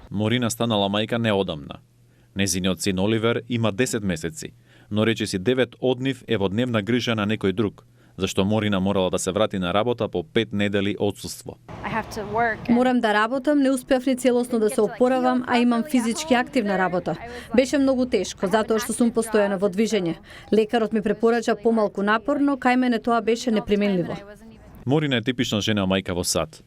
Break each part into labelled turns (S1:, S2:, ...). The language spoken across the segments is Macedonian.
S1: Морина станала мајка неодамна. Незиниот син Оливер има 10 месеци, но речиси 9 од нив е во дневна грижа на некој друг, зашто Морина морала да се врати на работа по 5 недели отсуство.
S2: Морам да работам, не успеав ни целосно да се опоравам, а имам физички активна работа. Беше многу тешко, затоа што сум постојано во движење. Лекарот ми препорача помалку напор, но кај мене тоа беше неприменливо.
S1: Морина е типична жена мајка во САД.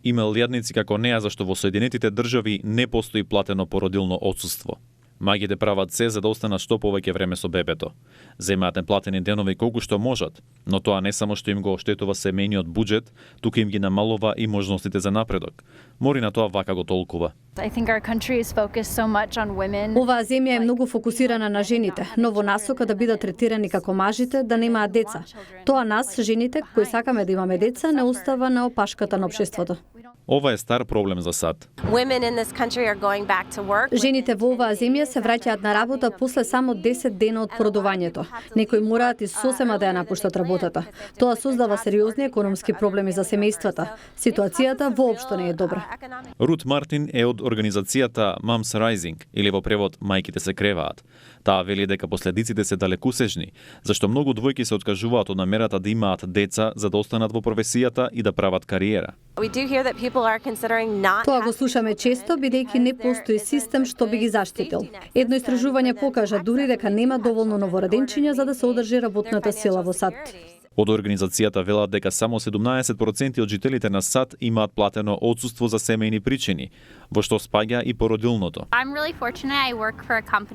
S1: Има лјадници како неа зашто во Соединетите држави не постои платено породилно отсуство. Маѓите прават се за да останат што повеќе време со бебето. Земаат неплатени денови колку што можат, но тоа не само што им го оштетува семејниот буџет, туку им ги намалува и можностите за напредок. Морина тоа вака го толкува.
S2: Оваа земја е многу фокусирана на жените, но во насока да бидат третирани како мажите, да немаат деца. Тоа нас, жените, кои сакаме да имаме деца, не остава на опашката на општеството.
S1: Ова е стар проблем за САД.
S2: Жените во оваа земја се враќаат на работа после само 10 дена од породувањето. Некои мораат и сосема да ја напуштат работата. Тоа создава сериозни економски проблеми за семејствата. Ситуацијата воопшто не е добра.
S1: Рут Мартин е од организацијата Moms Rising, или во превод Мајките се креваат. Таа вели дека последиците се далекусежни, зашто многу двојки се откажуваат од намерата да имаат деца за да останат во професијата и да прават кариера.
S2: Тоа го слушаме често, бидејќи не постои систем што би ги заштитил. Едно истражување покажа дури дека нема доволно новороденчиња за да се одржи работната сила во САД.
S1: Од организацијата велат дека само 17% од жителите на САД имаат платено отсуство за семејни причини, во што спаѓа и породилното.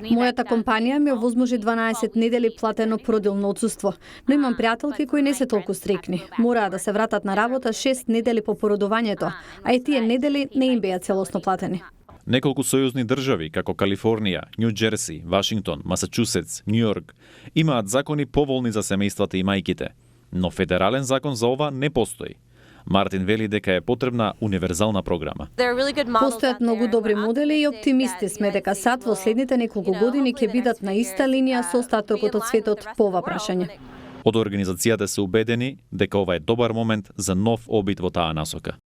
S2: Мојата компанија ми овозможи 12 недели платено породилно отсуство, но имам пријателки кои не се толку стрикни. Мораа да се вратат на работа 6 недели по породувањето, а и тие недели не им беа целосно платени.
S1: Неколку сојузни држави, како Калифорнија, Њу Џерси, Вашингтон, Масачусетс, Њујорк, имаат закони поволни за семејствата и мајките, но федерален закон за ова не постои. Мартин вели дека е потребна универзална програма.
S2: Постојат многу добри модели и оптимисти сме дека САД во следните неколку години ќе бидат на иста линија со остатокот од светот по ова прашање.
S1: Од организацијата се убедени дека ова е добар момент за нов обид во таа насока.